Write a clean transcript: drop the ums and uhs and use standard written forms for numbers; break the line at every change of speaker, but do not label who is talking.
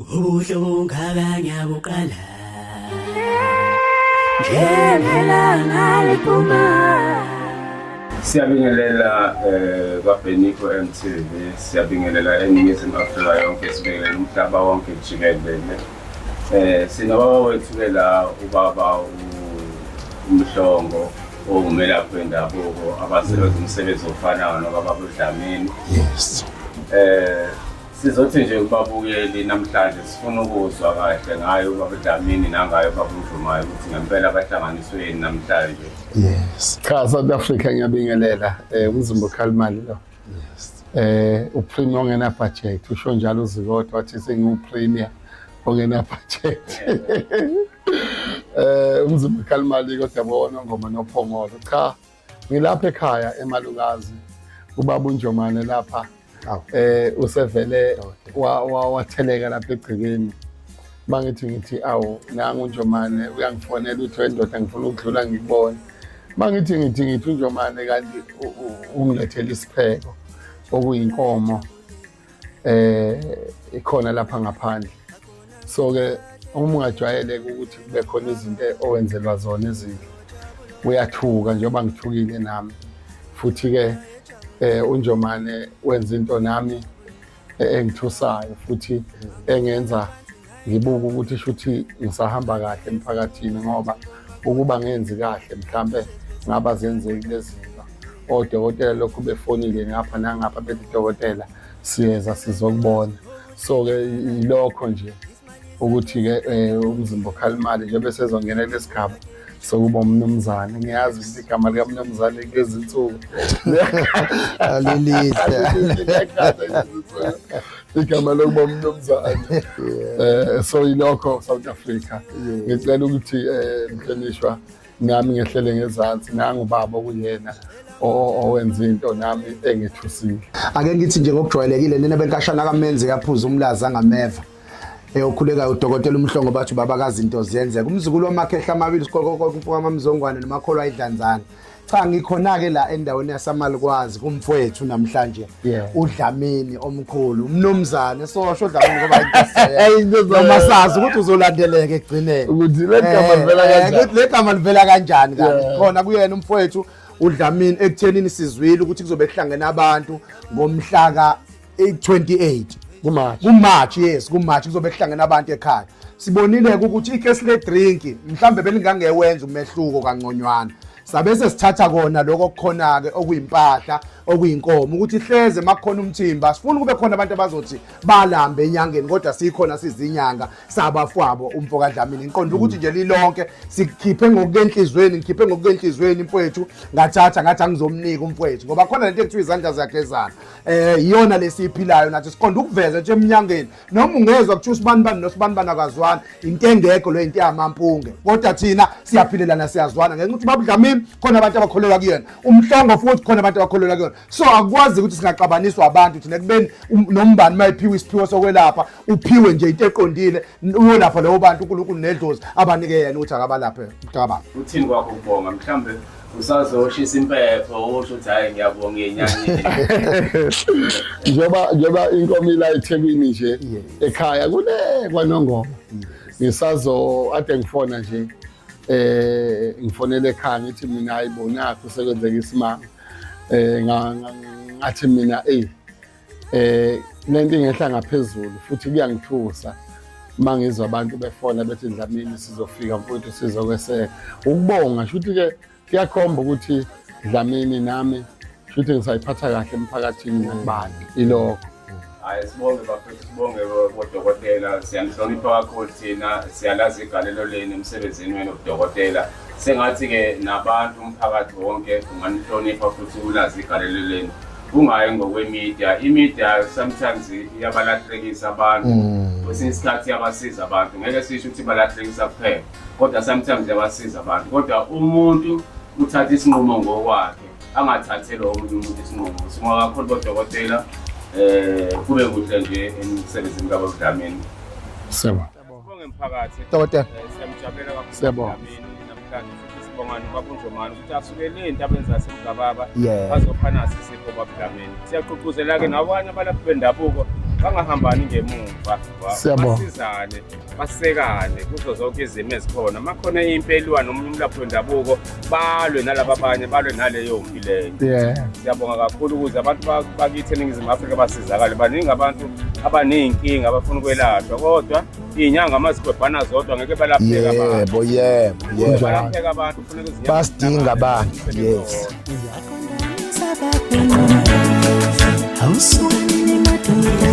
ubuhle bungakanya buqala njengelanga liphuma.
Siyabingelela kaBheniko MTV, siyabingelela eNingizimu Afrika yonke, sibingelela umhlaba wonke jikelele. Sinababa wethu la ubaba uMhlongo ongumelaphi wendabuko abasebenza umsebenzi ofanayo nobaba uDlamini.
Yes.
Sizothi nje kubabukeli namhlanje sifuna ukuzwa kahle ngayo ubaba uDlamini nangayo ubaba uNjumayo ukuthi ngempela bahlanganiswe namhlanje.
Yes.
Cha, South Africa ngiyabingelela umzimba okhalimali lo.
Yes.
Upremier ongena budget usho njalo uZikode wathi sengiupremier ongena budget. Umzimba okhalimali kodwa bona ngoma nophongolo. Cha, ngilapha ekhaya eMalukazi ubaba uNjomane lapha. Usevele watheleka lapha egcikeni. Mangithi awu nangu uNjomane uyangifonela uthi wendoda ngifuna ukudlula ngikubone. Mangithi uNjomane kanti ungilethela isipheko okuyinkomo ikhona lapha ngaphandle. So ke uma ungajwayeleke ukuthi kube khona izinto owenzelwa zona ezinhle uyathuka njengoba ngithukile nami futhi ke uNjomane wenza into nami engithusayo futhi engenza ngibuka ukuthi shuthi ngisahamba kahle emphakathini ngoba ukuba ngenzi kahle mhlambe ngaba zenzeki lezinto odokotela lokhu befonile ngapha nangapha bethi dokotela siyeza sizokubona. So ke ilokho nje ukuthi ke umzimba okhalimali nje bese ezongena lesigaba sokuba umnumzane. Ngiyazi ukuthi igama lika mnumzane kulezi insuku
Alilisa.
igama lokuba umnumzane. So ilokho South Africa. Ngicela ukuthi mhlonishwa nami ngehlele ngezansi nangubaba okuyena owenza into nami engithusile.
Ake ngithi nje ngokujwayelekile nina benkashana kaMenzi yaphuza umlazi angameva. Okhuleka uDokotela uMhlongo bathi babakazi into ziyenzeka. Umzukulu wamakhehla amabili sikoko umfoko amamzongwane nomakholo ayidlanzana. Cha ngikhona ke la endaweni yaSamalukwazi kumfowethu namhlanje uDlamini omkhulu umnumzane sosho uDlamini ngoba into noma sazi ukuthi uzolandeleka egcineni
ukuthi legama livela kanjani
ukuthi legama livela kanjani kanti khona kuyena umfowethu uDlamini ekuthenini sizwile ukuthi kuzobe kuhlangene abantu ngomhla ka 28 kuMarch. Yes, kuMarch kuzobe kuhlangene abantu ekhaya. Sibonile ukuthi ikesi le drink mhlambe belingangewenza umehluko kangconywana. Sabese sithatha kona lokho kukhona ke okuyimpahla okuyinkomo ukuthi hleze makukhona umthimba sifuna kube khona abantu abazothi balambe enyangeni kodwa sikhona sizinyanga sabafwabo umfoka Dlamini inqondo ukuthi nje lilonke sikhiphe ngokukenhlizweni mfowethu ngathatha ngathi angizomnika umfowethu ngoba khona lento ekuthiwa izandla zakhe iyona lesiphilayo nathi siqonda ukuveza nje eminyangeni noma ungezwa kuthiwa usibani nosibani akazwana into engekho lo into yamampunge kodwa thina siyaphilelana siyazwana ngenxa ukuthi baba Dlamini khona abantu abakholelwa kuyena uMhlongo futhi khona abantu abakholelwa kuyena. So akwazi ukuthi singaxabaniswa abantu thina kubeni nombani mayiphiwe isiphiwo sokwelapha uphiwe nje into eqondile uyolapha leyo bantu uNkulunkulu nedlozi abanike yena ukuthi akabalaphe mhlaba.
Uthini kwakho ukubonga mhlambe usazoshisa impepho usho ukuthi hayi ngiyabonga enyangeni.
Njoba inkomo ila eThekwini nje ekhaya kule kwaNongoma ngisazo ade ngifona nje ngifonele ekhaya ngithi mina ayibonakho sekwenzeka isimanga ngathi mina lento ingehla ngaphezulu futhi kuyangithusa mangizwa abantu befona bethi Dlamini sizofika mfowethu sizokweseka ukubonga futhi ke kuyakhomba ukuthi Dlamini nami futhi ngisayiphatha kahle emphakathini nakubani ilokho.
Hayi sibonge bafethu sibonge bodokotela siyanihlonipha kakhulu thina siyalazi igalelo leni emsebenzini wenu udokotela sengathi ke nabantu umphakathi wonke unganihlonipha futhi ulazi igalelo leni kungayi ngokwemedia. Imedia sometimes iyabalahlekisa abantu kwesinye isikhathi iyabasiza abantu ngeke sisho ukuthi balahlekisa kuphela kodwa sometimes iyabasiza abantu kodwa umuntu uthatha isinqumo ngokwakhe angathathi lo umuntu isinqumo singoba kakhulu bodokotela kube kuhle nje emsebenzini kaBaba Dlamini.
Sibonga.
Sibonge emphakathi.
Dokotela.
Siyamjabulela kakhulu
Siyabonga.
Dlamini namhlanje futhi sibonga noBaba uNjomane ukuthi asukele into abenza semgababa
Yeah.
bazophana sisipho kaBaba Dlamini. Siyaqhuquzela ke nabanye abalaphi bendabuko bangahambani ngemuva
Siyabonga.
basizane basekane kuzo zonke izimo ezikhona makhona impelwa noma umlaphi wendabuko balwe nalabo abanye balwe naleyo mpi leyo.
Yeah.
Siyabonga kakhulu ukuze abantu bakithi eNingizimu Afrika basizakale. Baningi abantu abaney'nkinga abafuna ukwelashwa kodwa iy'nyanga amazikhwebhana zodwa ngeke balapheke abantu.
Yebo.
Balapheka abantu kufuneka izinyanga
Basidinga abantu. Yes.
Awuswani madoda